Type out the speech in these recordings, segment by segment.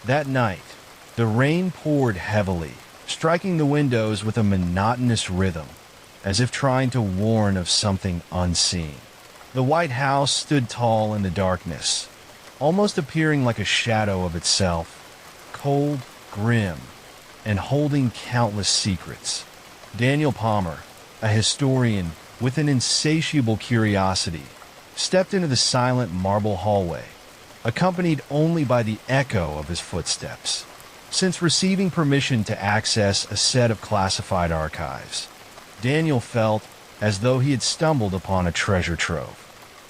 That night, the rain poured heavily, striking the windows with a monotonous rhythm, as if trying to warn of something unseen. The White House stood tall in the darkness, almost appearing like a shadow of itself, cold, grim, and holding countless secrets. Daniel Palmer, a historian with an insatiable curiosity, stepped into the silent marble hallway, accompanied only by the echo of his footsteps. Since receiving permission to access a set of classified archives, Daniel felt as though he had stumbled upon a treasure trove.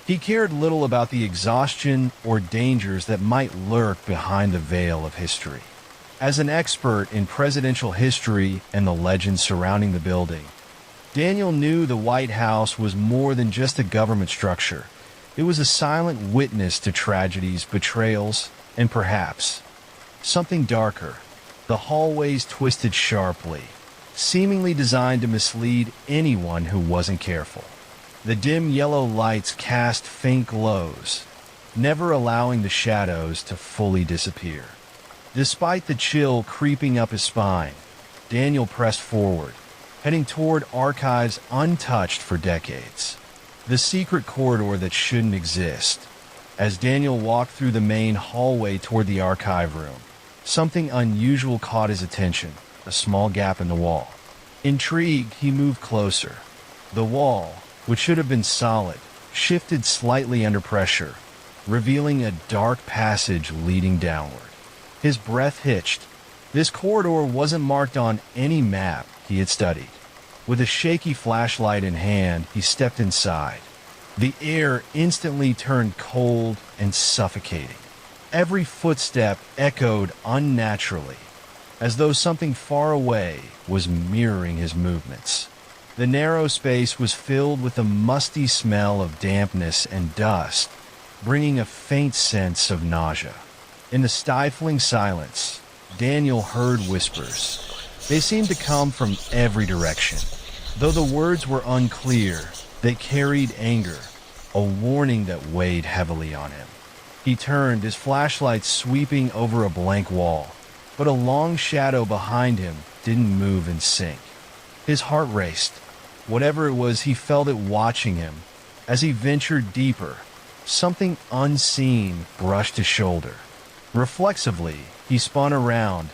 He cared little about the exhaustion or dangers that might lurk behind the veil of history. As an expert in presidential history and the legends surrounding the building, Daniel knew the White House was more than just a government structure. It was a silent witness to tragedies, betrayals, and perhaps something darker. The hallways twisted sharply, seemingly designed to mislead anyone who wasn't careful. The dim yellow lights cast faint glows, never allowing the shadows to fully disappear. Despite the chill creeping up his spine, Daniel pressed forward, heading toward archives untouched for decades. The secret corridor that shouldn't exist. As Daniel walked through the main hallway toward the archive room, something unusual caught his attention, a small gap in the wall. Intrigued, he moved closer. The wall, which should have been solid, shifted slightly under pressure, revealing a dark passage leading downward. His breath hitched. This corridor wasn't marked on any map he had studied. With a shaky flashlight in hand, he stepped inside. The air instantly turned cold and suffocating. Every footstep echoed unnaturally, as though something far away was mirroring his movements. The narrow space was filled with a musty smell of dampness and dust, bringing a faint sense of nausea. In the stifling silence, Daniel heard whispers. They seemed to come from every direction. Though the words were unclear, they carried anger, a warning that weighed heavily on him. He turned, his flashlight sweeping over a blank wall, but a long shadow behind him didn't move in sync. His heart raced. Whatever it was, he felt it watching him. As he ventured deeper, something unseen brushed his shoulder. Reflexively, he spun around,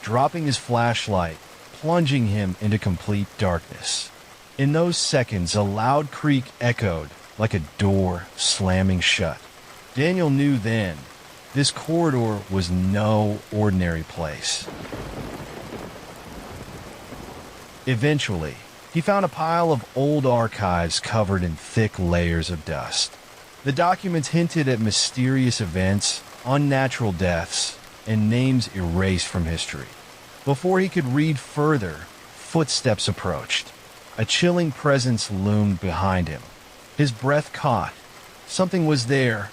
dropping his flashlight, plunging him into complete darkness. In those seconds, a loud creak echoed like a door slamming shut. Daniel knew then, this corridor was no ordinary place. Eventually, he found a pile of old archives covered in thick layers of dust. The documents hinted at mysterious events, unnatural deaths, and names erased from history. Before he could read further, footsteps approached. A chilling presence loomed behind him. His breath caught. Something was there,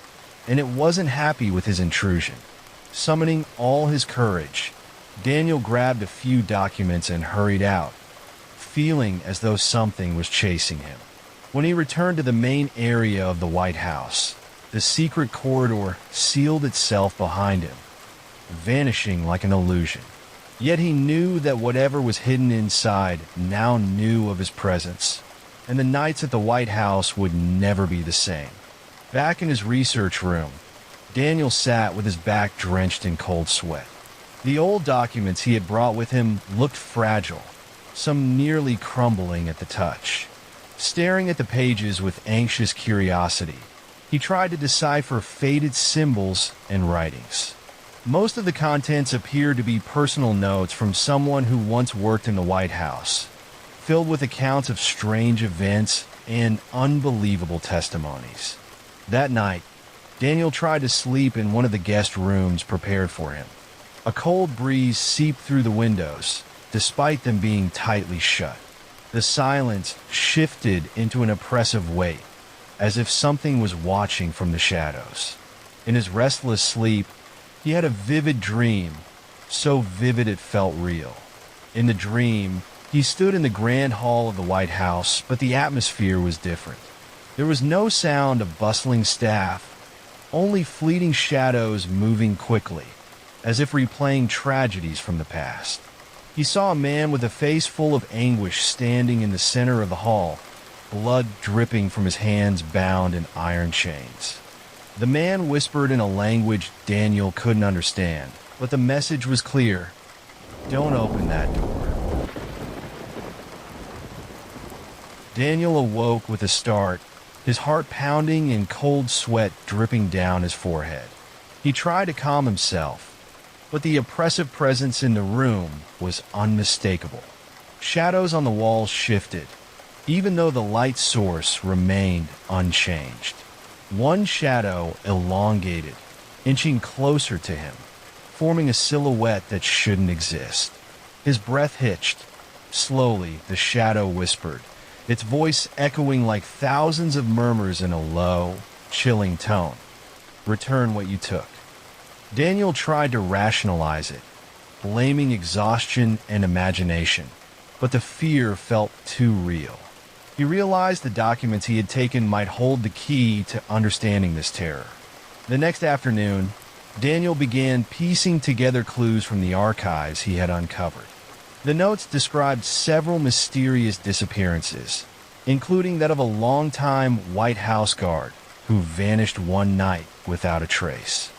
and it wasn't happy with his intrusion. Summoning all his courage, Daniel grabbed a few documents and hurried out, feeling as though something was chasing him. When he returned to the main area of the White House, the secret corridor sealed itself behind him, vanishing like an illusion. Yet he knew that whatever was hidden inside now knew of his presence, and the nights at the White House would never be the same. Back in his research room, Daniel sat with his back drenched in cold sweat. The old documents he had brought with him looked fragile, some nearly crumbling at the touch. Staring at the pages with anxious curiosity, he tried to decipher faded symbols and writings. Most of the contents appeared to be personal notes from someone who once worked in the White House, filled with accounts of strange events and unbelievable testimonies. That night, Daniel tried to sleep in one of the guest rooms prepared for him. A cold breeze seeped through the windows, despite them being tightly shut. The silence shifted into an oppressive weight, as if something was watching from the shadows. In his restless sleep, he had a vivid dream, so vivid it felt real. In the dream, he stood in the grand hall of the White House, but the atmosphere was different. There was no sound of bustling staff, only fleeting shadows moving quickly. as if replaying tragedies from the past. He saw a man with a face full of anguish standing in the center of the hall, blood dripping from his hands bound in iron chains. The man whispered in a language Daniel couldn't understand, but the message was clear: "Don't open that door." Daniel awoke with a start, his heart pounding and cold sweat dripping down his forehead. He tried to calm himself, but the oppressive presence in the room was unmistakable. Shadows on the walls shifted, even though the light source remained unchanged. One shadow elongated, inching closer to him, forming a silhouette that shouldn't exist. His breath hitched. Slowly, the shadow whispered, its voice echoing like thousands of murmurs in a low, chilling tone. "Return what you took." Daniel tried to rationalize it, blaming exhaustion and imagination, but the fear felt too real. He realized the documents he had taken might hold the key to understanding this terror. The next afternoon, Daniel began piecing together clues from the archives he had uncovered. The notes described several mysterious disappearances, including that of a longtime White House guard who vanished one night without a trace.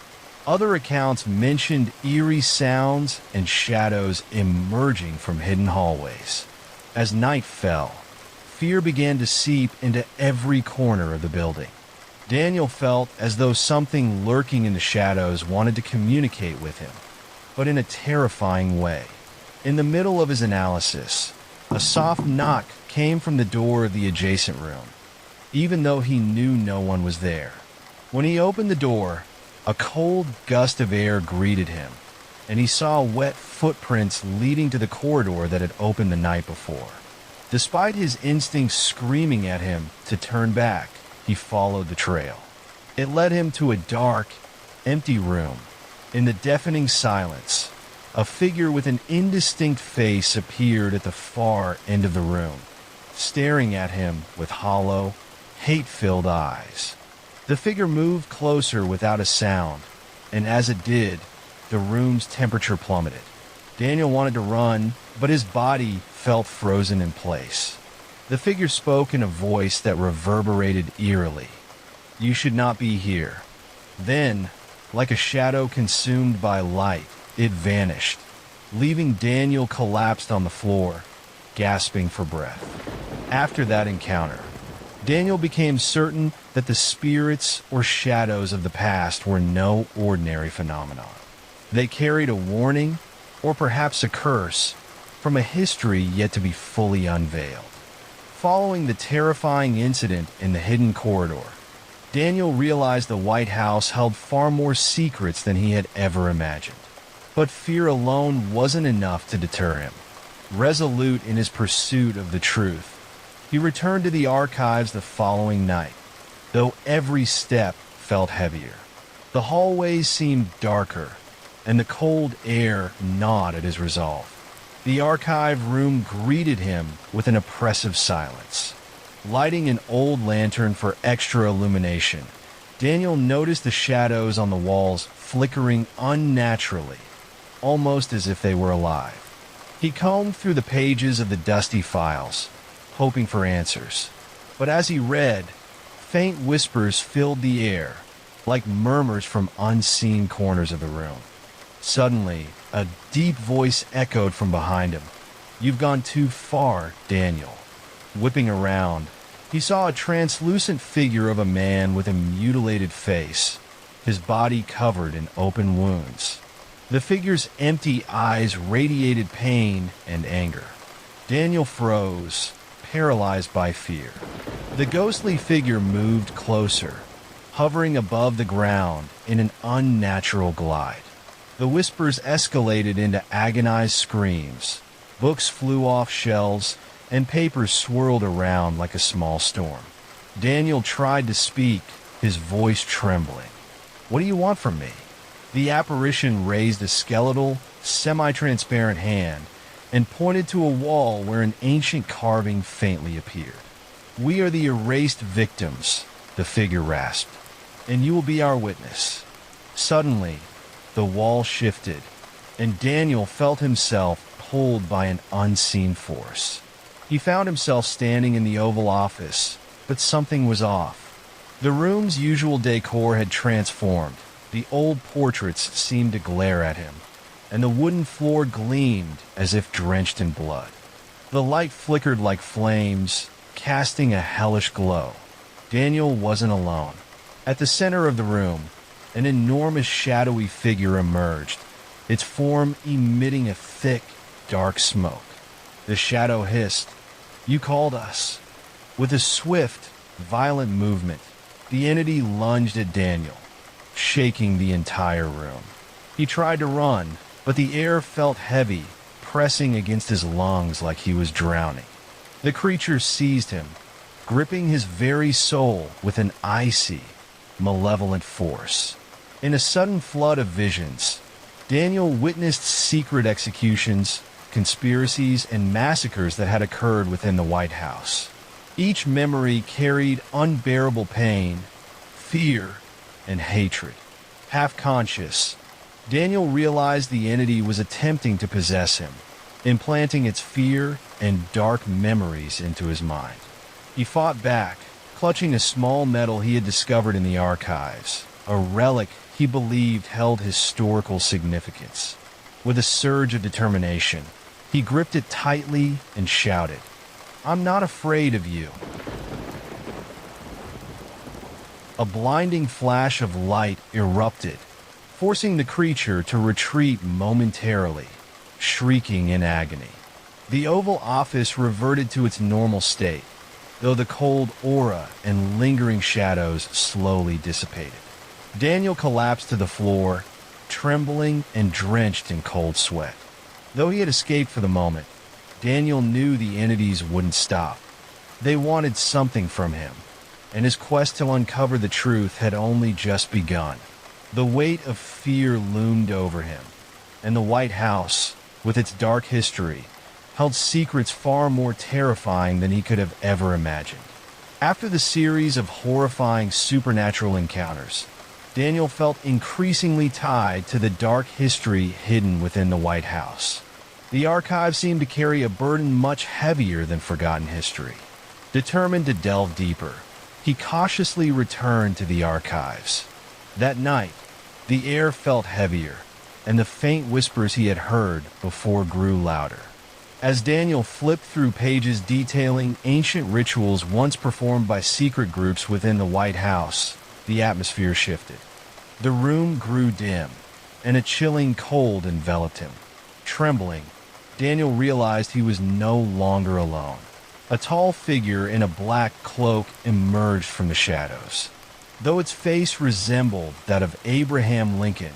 Other accounts mentioned eerie sounds and shadows emerging from hidden hallways. As night fell, fear began to seep into every corner of the building. Daniel felt as though something lurking in the shadows wanted to communicate with him, but in a terrifying way. In the middle of his analysis, a soft knock came from the door of the adjacent room, even though he knew no one was there. When he opened the door, a cold gust of air greeted him, and he saw wet footprints leading to the corridor that had opened the night before. Despite his instincts screaming at him to turn back, he followed the trail. It led him to a dark, empty room. In the deafening silence, a figure with an indistinct face appeared at the far end of the room, staring at him with hollow, hate-filled eyes. The figure moved closer without a sound, and as it did, the room's temperature plummeted. Daniel wanted to run, but his body felt frozen in place. The figure spoke in a voice that reverberated eerily. "You should not be here." Then, like a shadow consumed by light, it vanished, leaving Daniel collapsed on the floor, gasping for breath. After that encounter, Daniel became certain that the spirits or shadows of the past were no ordinary phenomenon. They carried a warning, or perhaps a curse, from a history yet to be fully unveiled. Following the terrifying incident in the hidden corridor, Daniel realized the White House held far more secrets than he had ever imagined. But fear alone wasn't enough to deter him. Resolute in his pursuit of the truth, he returned to the archives the following night, though every step felt heavier. The hallways seemed darker, and the cold air gnawed at his resolve. The archive room greeted him with an oppressive silence. Lighting an old lantern for extra illumination, Daniel noticed the shadows on the walls flickering unnaturally, almost as if they were alive. He combed through the pages of the dusty files, hoping for answers. But as he read, faint whispers filled the air, like murmurs from unseen corners of the room. Suddenly, a deep voice echoed from behind him. "You've gone too far, Daniel." Whipping around, he saw a translucent figure of a man with a mutilated face, his body covered in open wounds. The figure's empty eyes radiated pain and anger. Daniel froze, paralyzed by fear. The ghostly figure moved closer, hovering above the ground in an unnatural glide. The whispers escalated into agonized screams. Books flew off shelves, and papers swirled around like a small storm. Daniel tried to speak, his voice trembling. "What do you want from me?" The apparition raised a skeletal, semi-transparent hand and pointed to a wall where an ancient carving faintly appeared. "We are the erased victims," the figure rasped, "and you will be our witness." Suddenly, The wall shifted, and Daniel felt himself pulled by an unseen force. He found himself standing in the Oval Office, but something was off. The room's usual decor had transformed. The old portraits seemed to glare at him, and the wooden floor gleamed as if drenched in blood. The light flickered like flames, casting a hellish glow. Daniel wasn't alone. At the center of the room, an enormous shadowy figure emerged, its form emitting a thick, dark smoke. The shadow hissed, "You called us." With a swift, violent movement, the entity lunged at Daniel, shaking the entire room. He tried to run, but the air felt heavy, pressing against his lungs like he was drowning. The creature seized him, gripping his very soul with an icy, malevolent force. In a sudden flood of visions, Daniel witnessed secret executions, conspiracies, and massacres that had occurred within the White House. Each memory carried unbearable pain, fear, and hatred. Half conscious, Daniel realized the entity was attempting to possess him, implanting its fear and dark memories into his mind. He fought back, clutching a small medal he had discovered in the archives, a relic he believed held historical significance. With a surge of determination, he gripped it tightly and shouted, "I'm not afraid of you." A blinding flash of light erupted, forcing the creature to retreat momentarily, shrieking in agony. The Oval Office reverted to its normal state, though the cold aura and lingering shadows slowly dissipated. Daniel collapsed to the floor, trembling and drenched in cold sweat. Though he had escaped for the moment, Daniel knew the entities wouldn't stop. They wanted something from him, and his quest to uncover the truth had only just begun. The weight of fear loomed over him, and the White House, with its dark history, held secrets far more terrifying than he could have ever imagined. After the series of horrifying supernatural encounters, Daniel felt increasingly tied to the dark history hidden within the White House. The archive seemed to carry a burden much heavier than forgotten history. Determined to delve deeper, he cautiously returned to the archives. That night, the air felt heavier, and the faint whispers he had heard before grew louder. As Daniel flipped through pages detailing ancient rituals once performed by secret groups within the White House, the atmosphere shifted. The room grew dim, and a chilling cold enveloped him. Trembling, Daniel realized he was no longer alone. A tall figure in a black cloak emerged from the shadows. Though its face resembled that of Abraham Lincoln,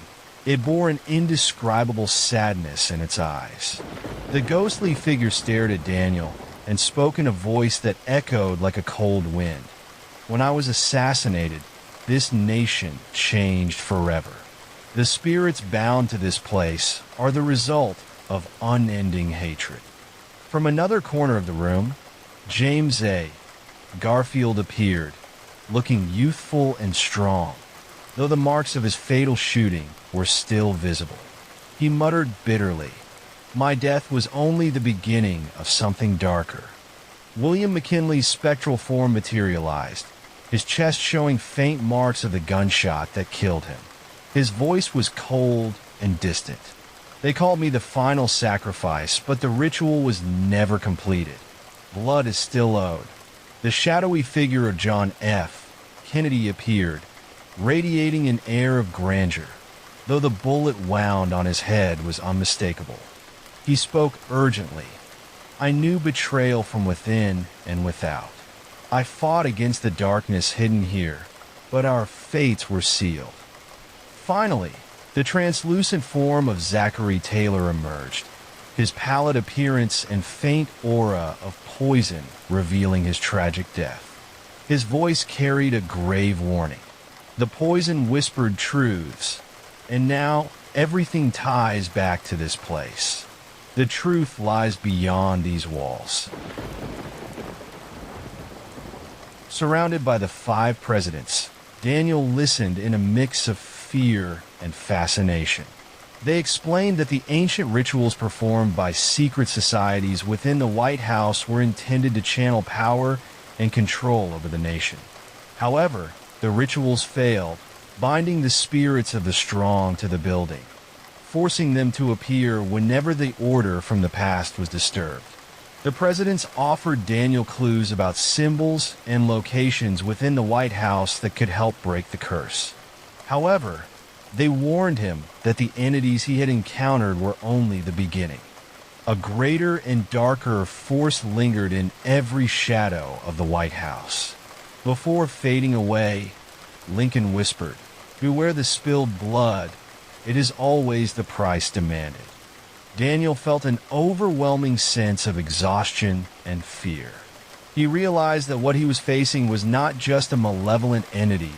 it bore an indescribable sadness in its eyes. The ghostly figure stared at Daniel and spoke in a voice that echoed like a cold wind. "When I was assassinated, this nation changed forever. The spirits bound to this place are the result of unending hatred." From another corner of the room, James A. Garfield appeared, looking youthful and strong, though the marks of his fatal shooting were still visible. He muttered bitterly, "My death was only the beginning of something darker." William McKinley's spectral form materialized, his chest showing faint marks of the gunshot that killed him. His voice was cold and distant. "They called me the final sacrifice, but the ritual was never completed. Blood is still owed." The shadowy figure of John F. Kennedy appeared, radiating an air of grandeur, though the bullet wound on his head was unmistakable. He spoke urgently. "I knew betrayal from within and without. I fought against the darkness hidden here, but our fates were sealed." Finally, the translucent form of Zachary Taylor emerged, his pallid appearance and faint aura of poison revealing his tragic death. His voice carried a grave warning. The poison whispered truths, and now everything ties back to this place. The truth lies beyond these walls. Surrounded by the 5 presidents, Daniel listened in a mix of fear and fascination. They explained that the ancient rituals performed by secret societies within the White House were intended to channel power and control over the nation. However, the rituals failed, binding the spirits of the strong to the building, forcing them to appear whenever the order from the past was disturbed. The presidents offered Daniel clues about symbols and locations within the White House that could help break the curse. However, they warned him that the entities he had encountered were only the beginning. A greater and darker force lingered in every shadow of the White House. Before fading away, Lincoln whispered, "Beware the spilled blood. It is always the price demanded." Daniel felt an overwhelming sense of exhaustion and fear. He realized that what he was facing was not just a malevolent entity,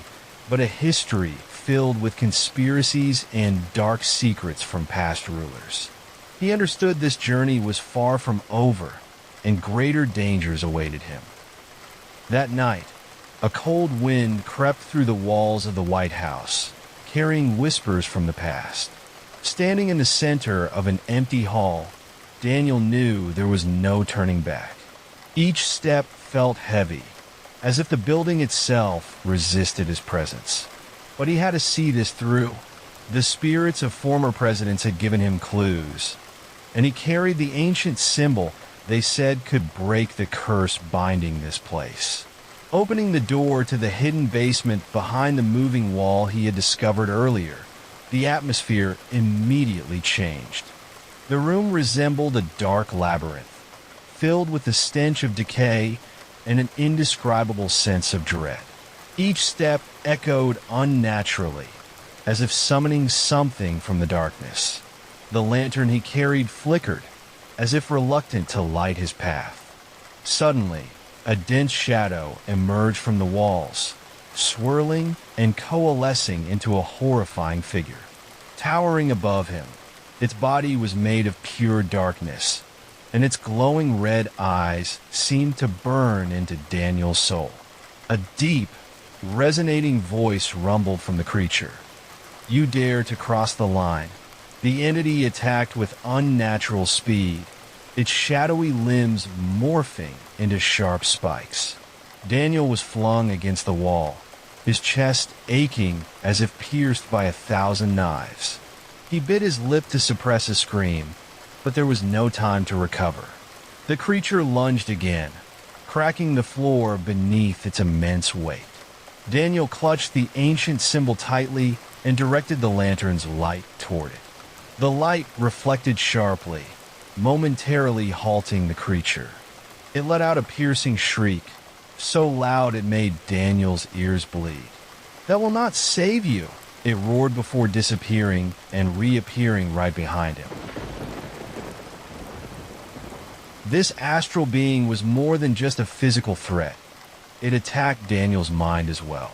but a history filled with conspiracies and dark secrets from past rulers. He understood this journey was far from over, and greater dangers awaited him. That night, a cold wind crept through the walls of the White House, carrying whispers from the past. Standing in the center of an empty hall, Daniel knew there was no turning back. Each step felt heavy, as if the building itself resisted his presence. But he had to see this through. The spirits of former presidents had given him clues, and he carried the ancient symbol they said could break the curse binding this place. Opening the door to the hidden basement behind the moving wall he had discovered earlier, the atmosphere immediately changed. The room resembled a dark labyrinth, filled with the stench of decay and an indescribable sense of dread. Each step echoed unnaturally, as if summoning something from the darkness. The lantern he carried flickered, as if reluctant to light his path. Suddenly, a dense shadow emerged from the walls, swirling and coalescing into a horrifying figure. Towering above him, its body was made of pure darkness, and its glowing red eyes seemed to burn into Daniel's soul. A deep, resonating voice rumbled from the creature. "You dare to cross the line." The entity attacked with unnatural speed, its shadowy limbs morphing into sharp spikes. Daniel was flung against the wall, his chest aching as if pierced by 1,000 knives. He bit his lip to suppress a scream, but there was no time to recover. The creature lunged again, cracking the floor beneath its immense weight. Daniel clutched the ancient symbol tightly and directed the lantern's light toward it. The light reflected sharply, momentarily halting the creature. It let out a piercing shriek, so loud it made Daniel's ears bleed. "That will not save you," it roared before disappearing and reappearing right behind him. This astral being was more than just a physical threat. It attacked Daniel's mind as well.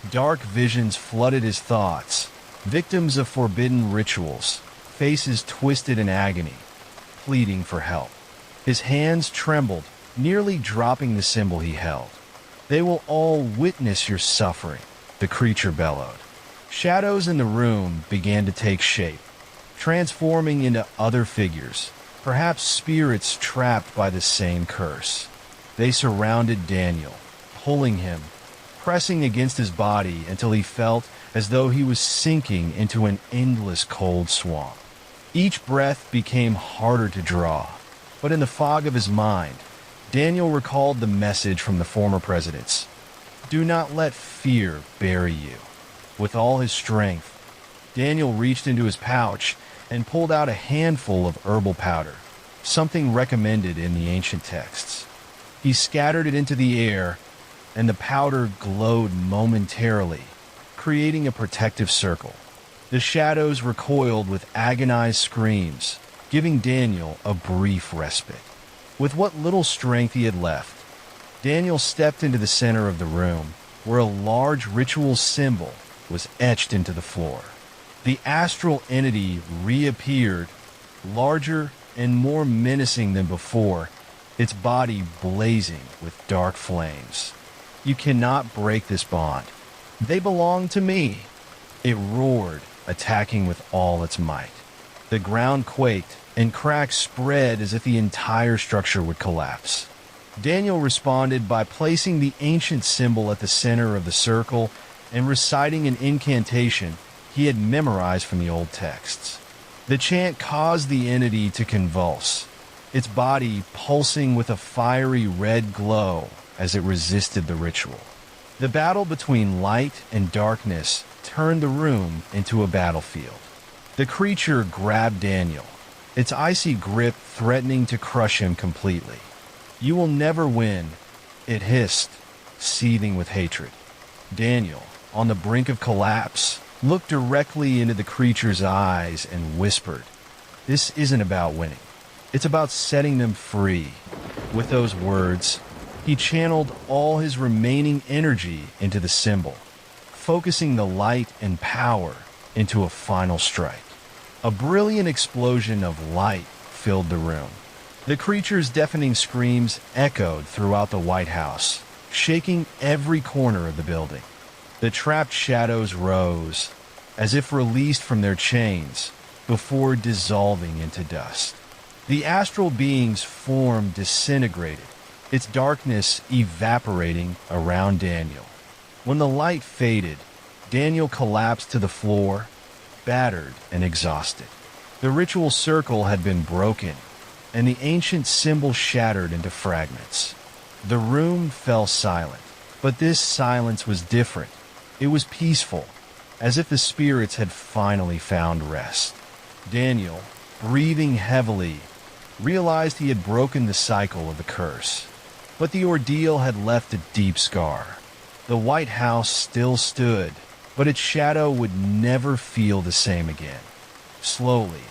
Dark visions flooded his thoughts, victims of forbidden rituals, faces twisted in agony, pleading for help. His hands trembled, nearly dropping the symbol he held. "They will all witness your suffering," the creature bellowed. Shadows in the room began to take shape, transforming into other figures, perhaps spirits trapped by the same curse. They surrounded Daniel, pulling him, pressing against his body until he felt as though he was sinking into an endless cold swamp. Each breath became harder to draw, but in the fog of his mind, Daniel recalled the message from the former presidents. "Do not let fear bury you." With all his strength, Daniel reached into his pouch and pulled out a handful of herbal powder, something recommended in the ancient texts. He scattered it into the air, and the powder glowed momentarily, creating a protective circle. The shadows recoiled with agonized screams, giving Daniel a brief respite. With what little strength he had left, Daniel stepped into the center of the room, where a large ritual symbol was etched into the floor. The astral entity reappeared, larger and more menacing than before, its body blazing with dark flames. "You cannot break this bond. They belong to me." It roared, attacking with all its might. The ground quaked, and cracks spread as if the entire structure would collapse. Daniel responded by placing the ancient symbol at the center of the circle and reciting an incantation he had memorized from the old texts. The chant caused the entity to convulse, its body pulsing with a fiery red glow as it resisted the ritual. The battle between light and darkness turned the room into a battlefield. The creature grabbed Daniel, its icy grip threatening to crush him completely. "You will never win," it hissed, seething with hatred. Daniel, on the brink of collapse, looked directly into the creature's eyes and whispered, "This isn't about winning. It's about setting them free." With those words, he channeled all his remaining energy into the symbol, focusing the light and power into a final strike. A brilliant explosion of light filled the room. The creature's deafening screams echoed throughout the White House, shaking every corner of the building. The trapped shadows rose, as if released from their chains, before dissolving into dust. The astral being's form disintegrated, its darkness evaporating around Daniel. When the light faded, Daniel collapsed to the floor, battered and exhausted. The ritual circle had been broken, and the ancient symbol shattered into fragments. The room fell silent, but this silence was different. It was peaceful, as if the spirits had finally found rest. Daniel, breathing heavily, realized he had broken the cycle of the curse. But the ordeal had left a deep scar. The White House still stood, but its shadow would never feel the same again. Slowly,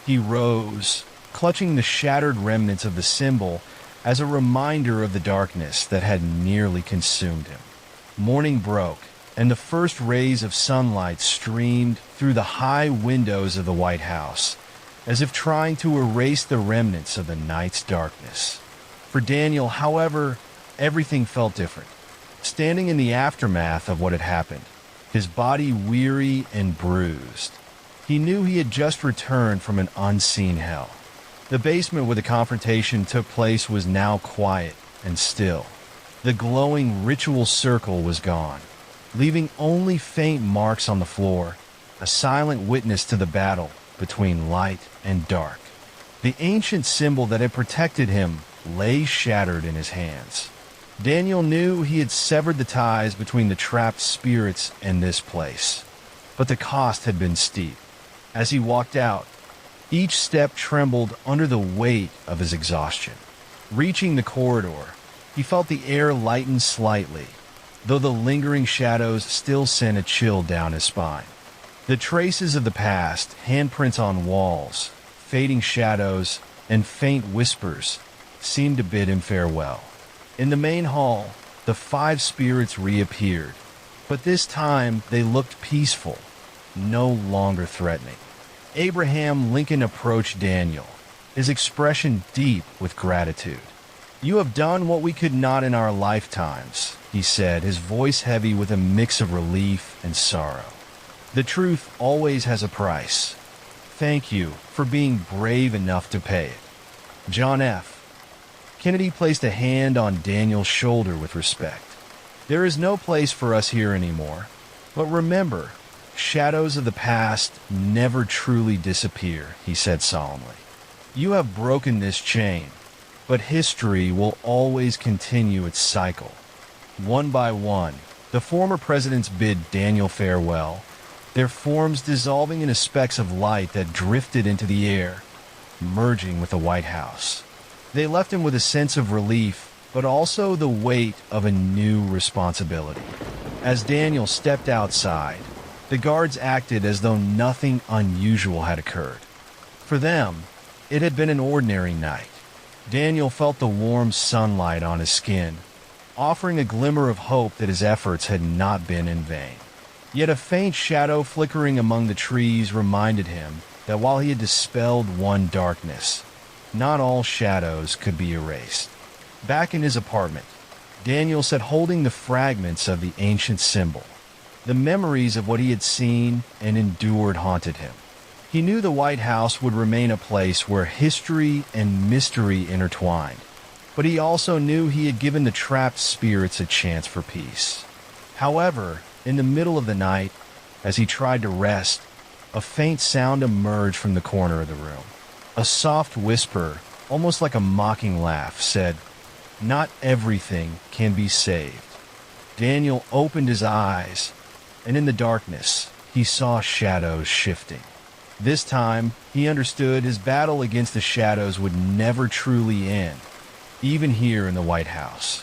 he rose, clutching the shattered remnants of the symbol as a reminder of the darkness that had nearly consumed him. Morning broke, and the first rays of sunlight streamed through the high windows of the White House, as if trying to erase the remnants of the night's darkness. For Daniel, however, everything felt different. Standing in the aftermath of what had happened, his body weary and bruised, he knew he had just returned from an unseen hell. The basement where the confrontation took place was now quiet and still. The glowing ritual circle was gone, leaving only faint marks on the floor, a silent witness to the battle between light and dark. The ancient symbol that had protected him lay shattered in his hands. Daniel knew he had severed the ties between the trapped spirits and this place, but the cost had been steep. As he walked out, each step trembled under the weight of his exhaustion. Reaching the corridor, he felt the air lighten slightly, though the lingering shadows still sent a chill down his spine. The traces of the past, handprints on walls, fading shadows, and faint whispers seemed to bid him farewell. In the main hall, the 5 spirits reappeared, but this time they looked peaceful, no longer threatening. Abraham Lincoln approached Daniel, his expression deep with gratitude. "You have done what we could not in our lifetimes," he said, his voice heavy with a mix of relief and sorrow. "The truth always has a price. Thank you for being brave enough to pay it." John F. Kennedy placed a hand on Daniel's shoulder with respect. "There is no place for us here anymore, but remember, shadows of the past never truly disappear," he said solemnly. "You have broken this chain, but history will always continue its cycle." One by one, the former presidents bid Daniel farewell, their forms dissolving into specks of light that drifted into the air, merging with the White House. They left him with a sense of relief, but also the weight of a new responsibility. As Daniel stepped outside, the guards acted as though nothing unusual had occurred. For them, it had been an ordinary night. Daniel felt the warm sunlight on his skin, offering a glimmer of hope that his efforts had not been in vain. Yet a faint shadow flickering among the trees reminded him that while he had dispelled one darkness, not all shadows could be erased. Back in his apartment, Daniel sat holding the fragments of the ancient symbol. The memories of what he had seen and endured haunted him. He knew the White House would remain a place where history and mystery intertwined, but he also knew he had given the trapped spirits a chance for peace. However, in the middle of the night, as he tried to rest, a faint sound emerged from the corner of the room. A soft whisper, almost like a mocking laugh, said, "Not everything can be saved." Daniel opened his eyes, and in the darkness, he saw shadows shifting. This time, he understood his battle against the shadows would never truly end, even here in the White House.